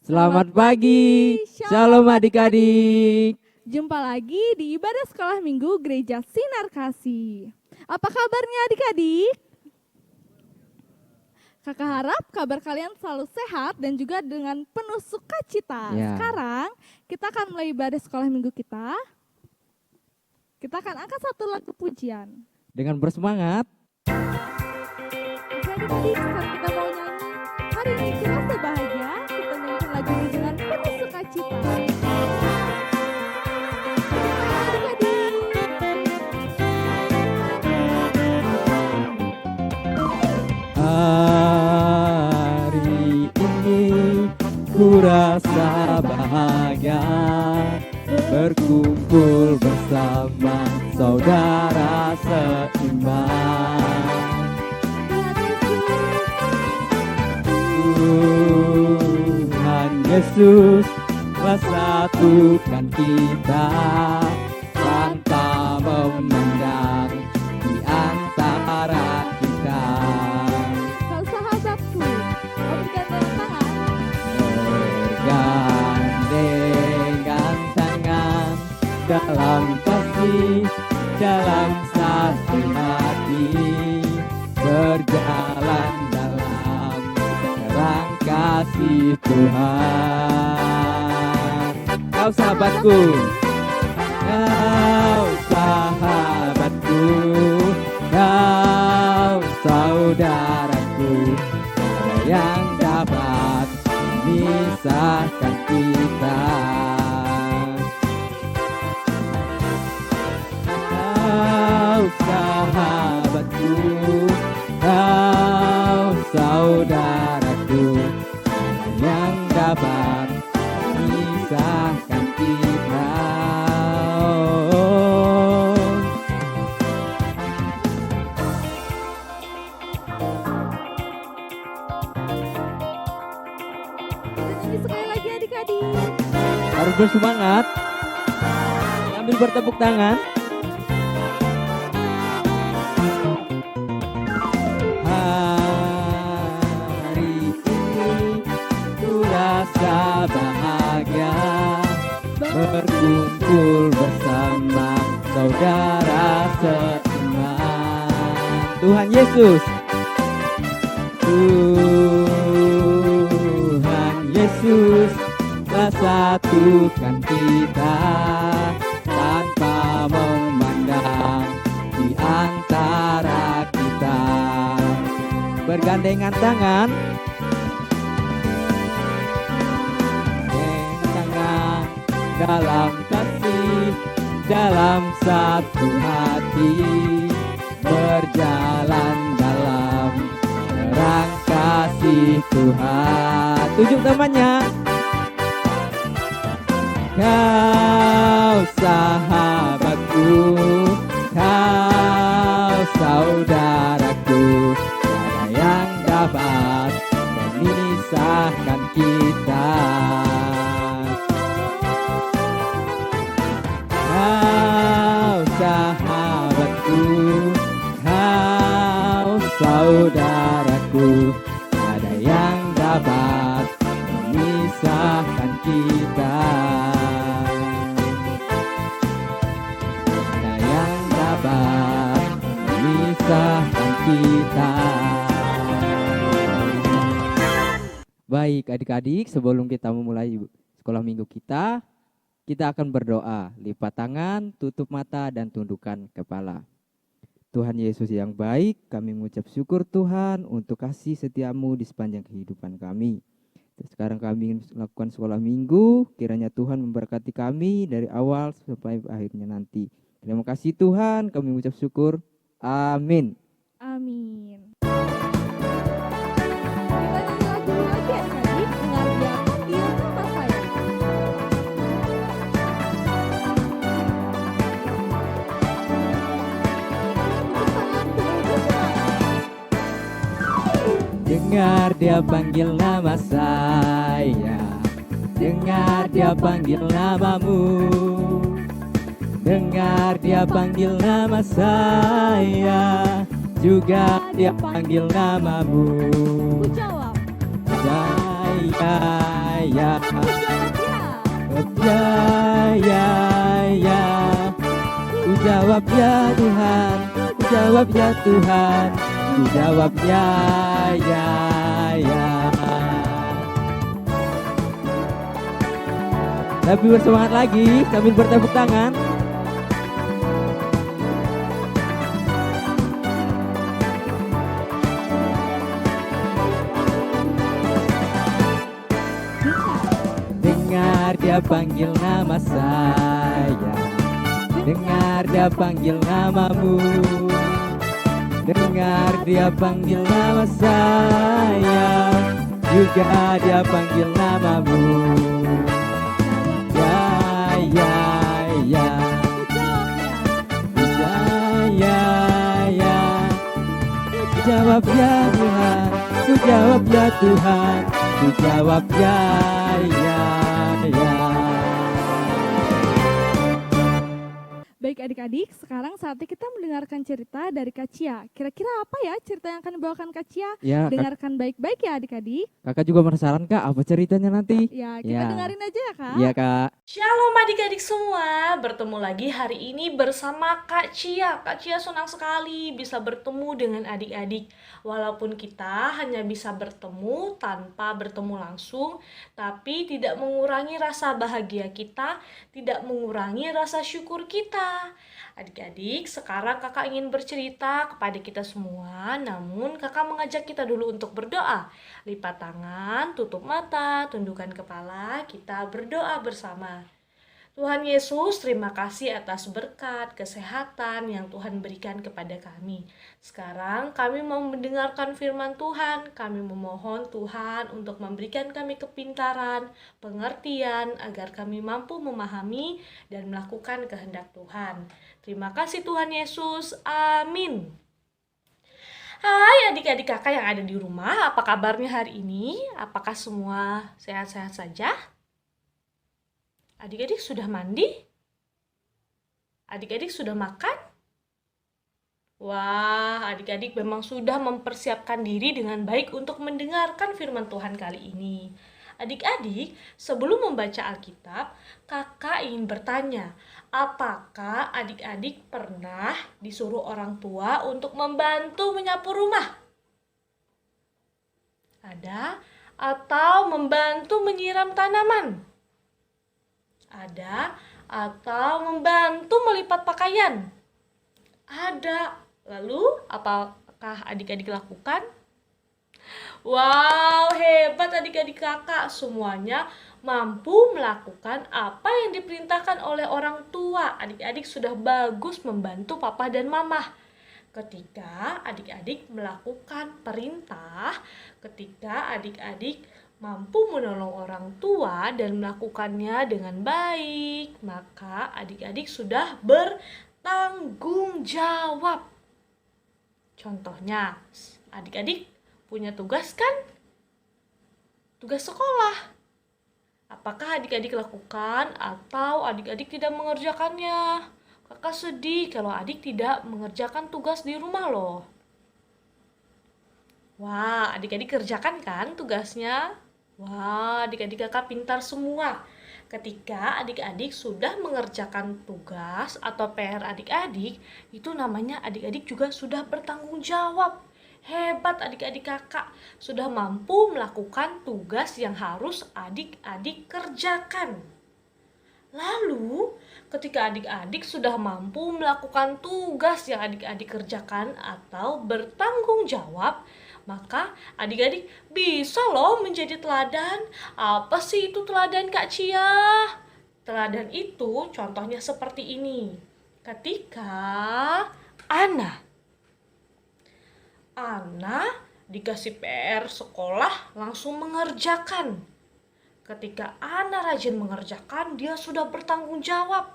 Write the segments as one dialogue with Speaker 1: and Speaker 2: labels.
Speaker 1: Selamat pagi, Shalom adik-adik.
Speaker 2: Jumpa lagi di ibadah sekolah minggu Gereja Sinar Kasih. Apa kabarnya adik-adik? Kakak harap kabar kalian selalu sehat dan juga dengan penuh sukacita.
Speaker 1: Ya.
Speaker 2: Sekarang kita akan mulai ibadah sekolah minggu kita. Kita akan angkat satu lagu pujian.
Speaker 1: Dengan bersemangat.
Speaker 2: Oke adik-adik, sekarang kita mau nyanyi. Hari ini kurasa bahagia. Kita nyanyikan lagu ini dengan penuh sukacita.
Speaker 1: Hari ini ku rasa bahagia berkumpul bersama saudara seiman. Tuhan Yesus telah satukan kita tanpa memandang di antara kita.
Speaker 2: Kalau sahabatku, mau bergandengan tangan.
Speaker 1: Bergandengan tangan dalam kasih, dalam satu hati, berjalan dalam terang kasih Tuhan. Kau sahabatku, kau sahabatku, kau saudaraku, ada yang dapat memisahkan kita. Kau sahabatku, kau saudaraku, ada yang dapat memisahkan kita.
Speaker 2: Kita nyanyi sekali lagi adik-adik.
Speaker 1: Harus bersemangat. Sambil bertepuk tangan. Hari ini ku rasa bahagia berkumpul bersama saudara seiman. Tuhan Yesus, Tuhan Yesus telah satukan kita tanpa memandang di antara kita. Bergandengan tangan, tangan dalam kasih, dalam satu hati, berjalan dalam terang kasih Tuhan. Tunjuk temannya. Kau sahabatku, kau saudaraku, ada yang dapat memisahkan kita. Kau sahabatku, kau saudaraku, ada yang dapat memisahkan kita. Ada yang dapat memisahkan kita. Baik adik-adik, sebelum kita memulai sekolah minggu kita akan berdoa. Lipat tangan, tutup mata, dan tundukkan kepala. Tuhan Yesus yang baik, kami mengucap syukur Tuhan untuk kasih setiamu di sepanjang kehidupan kami. Sekarang kami ingin melakukan sekolah minggu, kiranya Tuhan memberkati kami dari awal sampai akhirnya nanti. Terima kasih Tuhan, kami mengucap syukur. Amin.
Speaker 2: Amin. Kita nyanyi lagu lagi adik-adik. Dengar dia panggil nama saya.
Speaker 1: Dengar dia panggil nama saya, dengar dia panggil namamu. Dengar dia panggil nama saya, juga dia panggil namamu.
Speaker 2: Ku jawab.
Speaker 1: Saya jawab ya Tuhan, ku jawab ya Tuhan, ku jawab ya, ya, ya. Lebih bersemangat lagi sambil bertepuk tangan. Dengar dia panggil nama saya, dengar dia panggil namamu, dengar dia panggil nama saya, juga dia panggil namamu. Ya, ya, ya, ya, ya. Ku jawab ya Tuhan, ku jawab ya Tuhan, ku jawab ya, ya, ya.
Speaker 2: Baik adik-adik, sekarang saatnya kita mendengarkan cerita dari Kak Cia. Kira-kira apa ya cerita yang akan dibawakan Kak Cia?
Speaker 1: Ya,
Speaker 2: Dengarkan baik-baik ya adik-adik.
Speaker 1: kakak juga penasaran Kak, apa ceritanya nanti?
Speaker 2: Ya, kita
Speaker 1: Ya.
Speaker 2: dengerin aja ya Kak.
Speaker 1: Iya Kak.
Speaker 3: Shalom adik-adik semua, bertemu lagi hari ini bersama Kak Cia. Kak Cia senang sekali bisa bertemu dengan adik-adik. Walaupun kita hanya bisa bertemu tanpa bertemu langsung, tapi tidak mengurangi rasa bahagia kita, tidak mengurangi rasa syukur kita. Adik-adik, sekarang kakak ingin bercerita kepada kita semua, namun kakak mengajak kita dulu untuk berdoa. Lipat tangan, tutup mata, tundukkan kepala, kita berdoa bersama. Tuhan Yesus, terima kasih atas berkat, kesehatan yang Tuhan berikan kepada kami. Sekarang kami mau mendengarkan firman Tuhan. Kami memohon Tuhan untuk memberikan kami kepintaran, pengertian, agar kami mampu memahami dan melakukan kehendak Tuhan. Terima kasih Tuhan Yesus. Amin. Hai adik-adik kakak yang ada di rumah, apa kabarnya hari ini? Apakah semua sehat-sehat saja? Adik-adik sudah mandi? Adik-adik sudah makan? Wah, adik-adik memang sudah mempersiapkan diri dengan baik untuk mendengarkan firman Tuhan kali ini. Adik-adik, sebelum membaca Alkitab, kakak ingin bertanya, apakah adik-adik pernah disuruh orang tua untuk membantu menyapu rumah? Ada? Atau membantu menyiram tanaman? Ada? Atau membantu melipat pakaian? Ada. Lalu, apakah adik-adik lakukan? Wow, hebat adik-adik kakak. Semuanya mampu melakukan apa yang diperintahkan oleh orang tua. Adik-adik sudah bagus membantu papa dan mama. Ketika adik-adik melakukan perintah, ketika adik-adik mampu menolong orang tua dan melakukannya dengan baik, maka adik-adik sudah bertanggung jawab. Contohnya, adik-adik punya tugas kan? Tugas sekolah. Apakah adik-adik lakukan atau adik-adik tidak mengerjakannya? Kakak sedih kalau adik tidak mengerjakan tugas di rumah loh. Wah, adik-adik kerjakan kan tugasnya? Wah, adik-adik kakak pintar semua. Ketika adik-adik sudah mengerjakan tugas atau PR adik-adik, itu namanya adik-adik juga sudah bertanggung jawab. Hebat adik-adik kakak, sudah mampu melakukan tugas yang harus adik-adik kerjakan. Lalu, ketika adik-adik sudah mampu melakukan tugas yang adik-adik kerjakan atau bertanggung jawab, maka adik-adik bisa loh menjadi teladan. Apa sih itu teladan Kak Cia? Teladan itu contohnya seperti ini. Ketika Ana dikasih PR sekolah langsung mengerjakan. Ketika Ana rajin mengerjakan, dia sudah bertanggung jawab.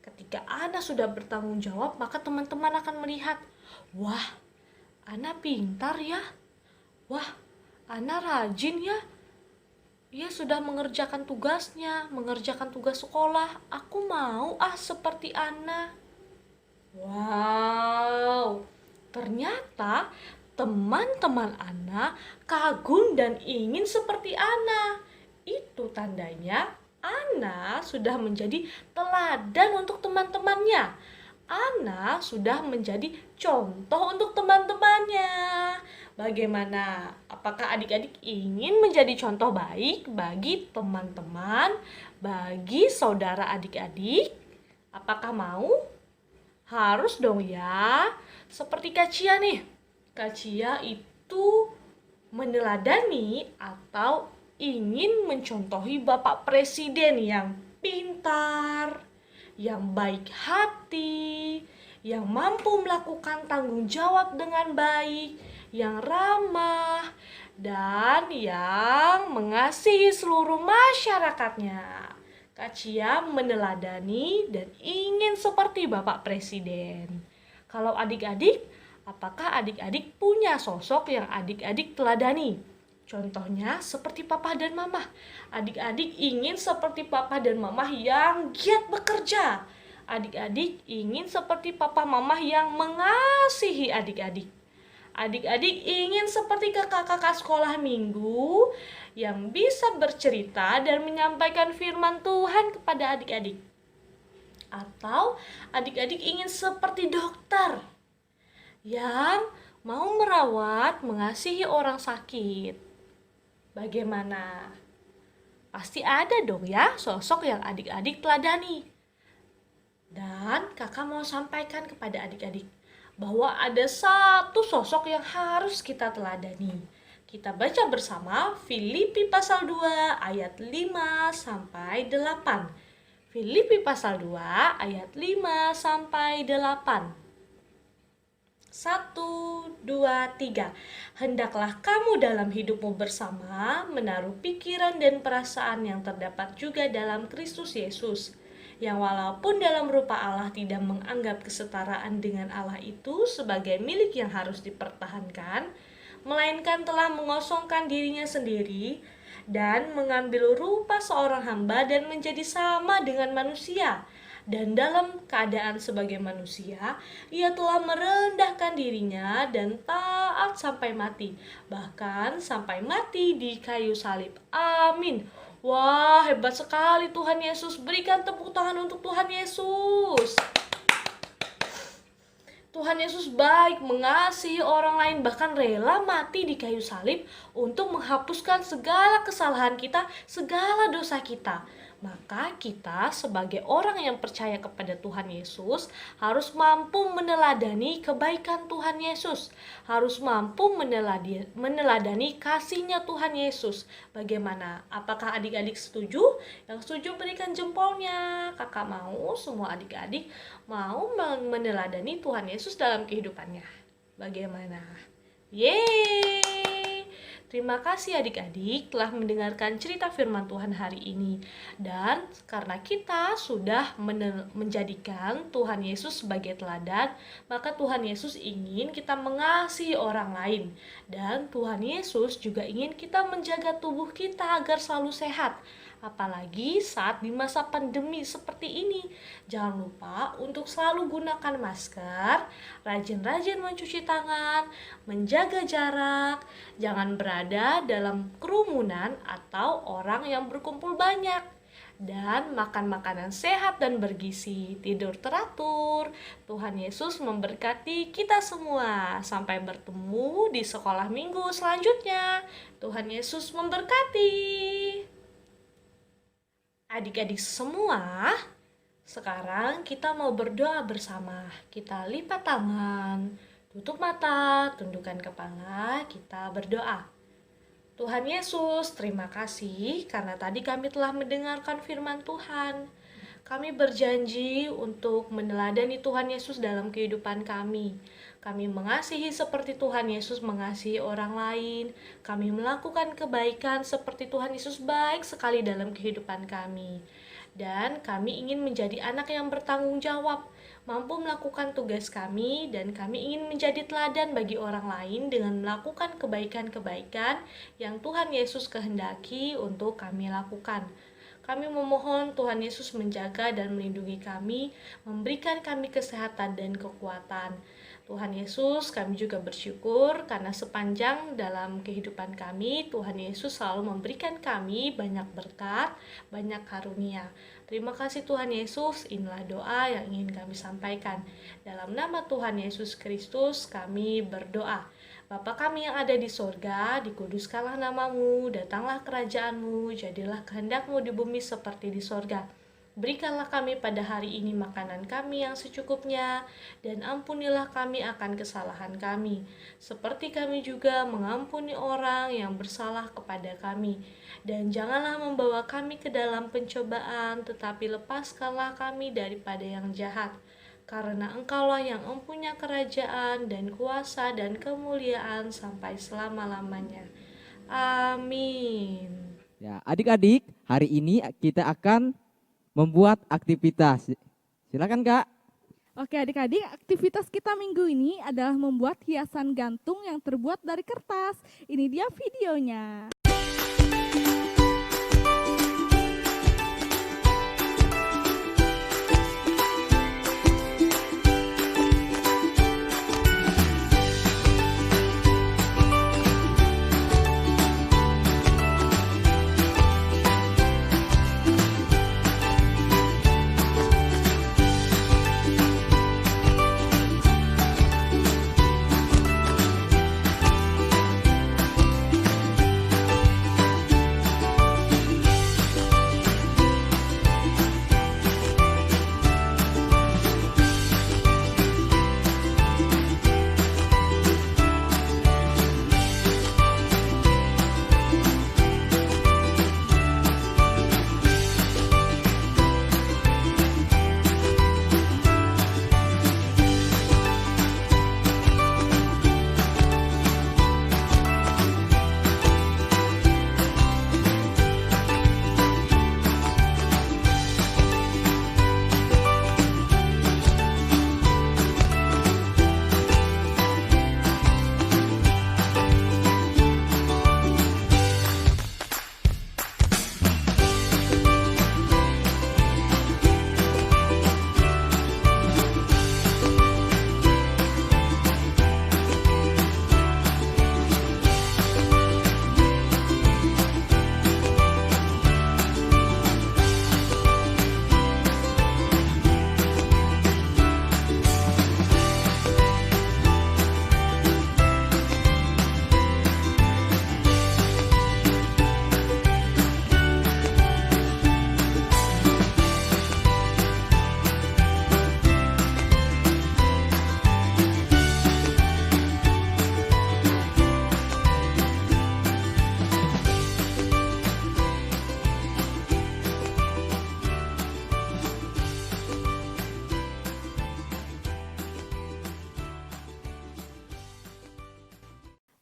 Speaker 3: Ketika Ana sudah bertanggung jawab, maka teman-teman akan melihat, wah, Ana pintar ya. Wah, Ana rajin ya. Ia sudah mengerjakan tugasnya, mengerjakan tugas sekolah. Aku mau seperti Ana. Wow, ternyata teman-teman Ana kagum dan ingin seperti Ana. Itu tandanya Ana sudah menjadi teladan untuk teman-temannya. anak sudah menjadi contoh untuk teman-temannya. Bagaimana? Apakah adik-adik ingin menjadi contoh baik bagi teman-teman, bagi saudara adik-adik? Apakah mau? Harus dong ya. Seperti Kak Cia nih. Kak Cia itu meneladani atau ingin mencontohi Bapak Presiden yang pintar, yang baik hati, yang mampu melakukan tanggung jawab dengan baik, yang ramah, dan yang mengasihi seluruh masyarakatnya. Kak Cia meneladani dan ingin seperti Bapak Presiden. Kalau adik-adik, apakah adik-adik punya sosok yang adik-adik teladani? Contohnya seperti papa dan mama. Adik-adik ingin seperti papa dan mama yang giat bekerja. Adik-adik ingin seperti papa mama yang mengasihi adik-adik. Adik-adik ingin seperti kakak-kakak sekolah minggu yang bisa bercerita dan menyampaikan firman Tuhan kepada adik-adik. Atau adik-adik ingin seperti dokter yang mau merawat, mengasihi orang sakit. Bagaimana? Pasti ada dong ya sosok yang adik-adik teladani. Dan kakak mau sampaikan kepada adik-adik bahwa ada satu sosok yang harus kita teladani. Kita baca bersama Filipi pasal 2 ayat 5 sampai 8. Filipi pasal 2 ayat 5 sampai 8. 1, 2, 3. Hendaklah kamu dalam hidupmu bersama menaruh pikiran dan perasaan yang terdapat juga dalam Kristus Yesus, yang walaupun dalam rupa Allah tidak menganggap kesetaraan dengan Allah itu sebagai milik yang harus dipertahankan, melainkan telah mengosongkan dirinya sendiri dan mengambil rupa seorang hamba dan menjadi sama dengan manusia. Dan dalam keadaan sebagai manusia, ia telah merendahkan dirinya dan taat sampai mati, bahkan sampai mati di kayu salib. Amin. Wah, hebat sekali Tuhan Yesus. Berikan tepuk tangan untuk Tuhan Yesus. Tuhan Yesus baik, mengasihi orang lain, bahkan rela mati di kayu salib untuk menghapuskan segala kesalahan kita, segala dosa kita. Maka kita sebagai orang yang percaya kepada Tuhan Yesus harus mampu meneladani kebaikan Tuhan Yesus, harus mampu meneladani kasih-Nya Tuhan Yesus. Bagaimana? Apakah adik-adik setuju? Yang setuju berikan jempolnya. Kakak mau semua adik-adik mau meneladani Tuhan Yesus dalam kehidupannya. Bagaimana? Yeay! Terima kasih adik-adik telah mendengarkan cerita firman Tuhan hari ini. Dan karena kita sudah menjadikan Tuhan Yesus sebagai teladan, maka Tuhan Yesus ingin kita mengasihi orang lain. Dan Tuhan Yesus juga ingin kita menjaga tubuh kita agar selalu sehat. Apalagi saat di masa pandemi seperti ini. Jangan lupa untuk selalu gunakan masker, rajin-rajin mencuci tangan, menjaga jarak, jangan berada dalam kerumunan atau orang yang berkumpul banyak, dan makan makanan sehat dan bergizi, tidur teratur. Tuhan Yesus memberkati kita semua. Sampai bertemu di sekolah minggu selanjutnya. Tuhan Yesus memberkati. Adik-adik semua, sekarang kita mau berdoa bersama. Kita lipat tangan, tutup mata, tundukkan kepala, kita berdoa. Tuhan Yesus, terima kasih karena tadi kami telah mendengarkan firman Tuhan. Kami berjanji untuk meneladani Tuhan Yesus dalam kehidupan kami. Kami mengasihi seperti Tuhan Yesus mengasihi orang lain. Kami melakukan kebaikan seperti Tuhan Yesus baik sekali dalam kehidupan kami. Dan kami ingin menjadi anak yang bertanggung jawab, mampu melakukan tugas kami, dan kami ingin menjadi teladan bagi orang lain dengan melakukan kebaikan-kebaikan yang Tuhan Yesus kehendaki untuk kami lakukan. Kami memohon Tuhan Yesus menjaga dan melindungi kami, memberikan kami kesehatan dan kekuatan. Tuhan Yesus, kami juga bersyukur karena sepanjang dalam kehidupan kami, Tuhan Yesus selalu memberikan kami banyak berkat, banyak karunia. Terima kasih Tuhan Yesus, inilah doa yang ingin kami sampaikan. Dalam nama Tuhan Yesus Kristus kami berdoa. Bapa kami yang ada di sorga, dikuduskanlah namamu, datanglah kerajaanmu, jadilah kehendakmu di bumi seperti di sorga. Berikanlah kami pada hari ini makanan kami yang secukupnya, dan ampunilah kami akan kesalahan kami, seperti kami juga mengampuni orang yang bersalah kepada kami. Dan janganlah membawa kami ke dalam pencobaan, tetapi lepaskanlah kami daripada yang jahat. Karena Engkaulah yang mempunyai kerajaan dan kuasa dan kemuliaan sampai selama-lamanya. Amin.
Speaker 1: Ya, adik-adik, hari ini kita akan membuat aktivitas. Silakan Kak.
Speaker 2: Oke adik-adik, aktivitas kita minggu ini adalah membuat hiasan gantung yang terbuat dari kertas. Ini dia videonya.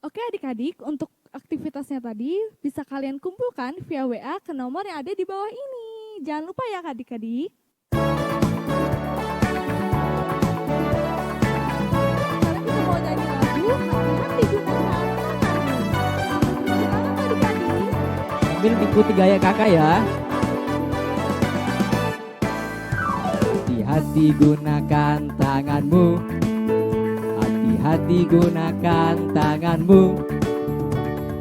Speaker 2: Oke adik-adik, untuk aktivitasnya tadi bisa kalian kumpulkan via WA ke nomor yang ada di bawah ini. Jangan lupa ya adik-adik. Sekarang kita mau nyanyi lagu Hati-hati gunakan tanganmu. Semangat adik-adik.
Speaker 1: Sambil ikuti gaya kakak ya. Hati-hati gunakan tanganmu. Hati-hati gunakan tanganmu.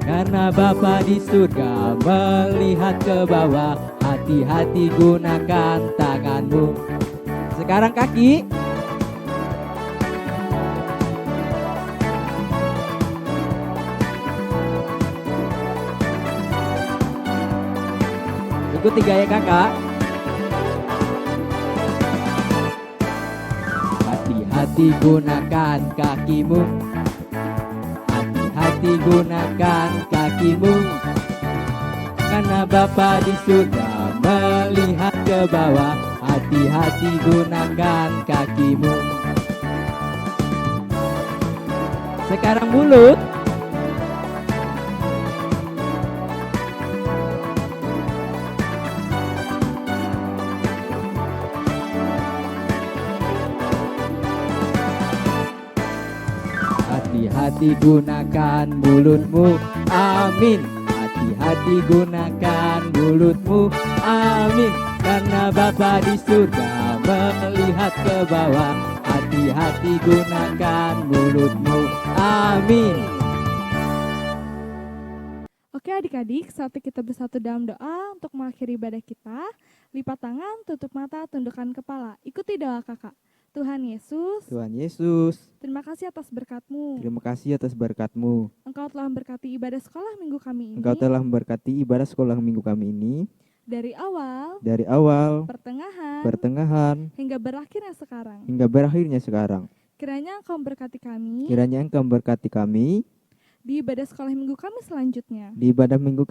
Speaker 1: Karena Bapa di surga melihat ke bawah. Hati-hati gunakan tanganmu. Sekarang kaki. Ikuti gaya kakak. Hati-hati gunakan kakimu. Hati-hati gunakan kakimu. Karena Bapa di surga melihat ke bawah. Hati-hati gunakan kakimu. Sekarang mulut. Hati-hati gunakan mulutmu, amin. Hati-hati gunakan mulutmu, amin. Karena Bapa di surga melihat ke bawah. Hati hati-hati gunakan mulutmu. Amin.
Speaker 2: Oke adik-adik, saatnya kita bersatu dalam doa untuk mengakhiri ibadah kita. Lipat tangan, tutup mata, tundukkan kepala. Ikuti doa kakak. Tuhan Yesus,
Speaker 1: Tuhan Yesus,
Speaker 2: terima kasih atas berkat-Mu.
Speaker 1: terima kasih atas berkat-Mu.
Speaker 2: Engkau telah memberkati ibadah sekolah minggu kami ini.
Speaker 1: Engkau telah memberkati ibadah sekolah minggu kami ini
Speaker 2: Dari awal,
Speaker 1: dari awal,
Speaker 2: pertengahan,
Speaker 1: pertengahan,
Speaker 2: hingga berakhirnya sekarang.
Speaker 1: hingga berakhirnya sekarang.
Speaker 2: Kiranya Engkau memberkati kami
Speaker 1: Kiranya Engkau memberkati kami
Speaker 2: di ibadah sekolah minggu kami selanjutnya.
Speaker 1: di ibadah minggu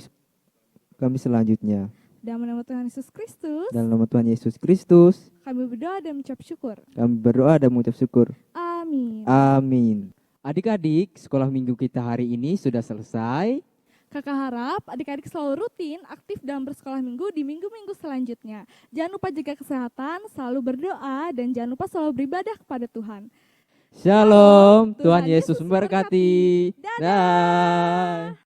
Speaker 1: kami selanjutnya.
Speaker 2: Dalam nama Tuhan Yesus Kristus,
Speaker 1: Dalam nama Tuhan Yesus Kristus,
Speaker 2: kami berdoa dan mengucap syukur.
Speaker 1: kami berdoa dan mengucap syukur.
Speaker 2: Amin.
Speaker 1: Amin. Adik-adik, sekolah minggu kita hari ini sudah selesai.
Speaker 2: Kakak harap adik-adik selalu rutin aktif dalam bersekolah minggu di minggu-minggu selanjutnya. Jangan lupa jaga kesehatan, selalu berdoa, dan jangan lupa selalu beribadah kepada Tuhan.
Speaker 1: Shalom,
Speaker 2: Tuhan
Speaker 1: Tuhan Yesus
Speaker 2: Yesus
Speaker 1: memberkati.
Speaker 2: memberkati. Dadah.
Speaker 1: Dah.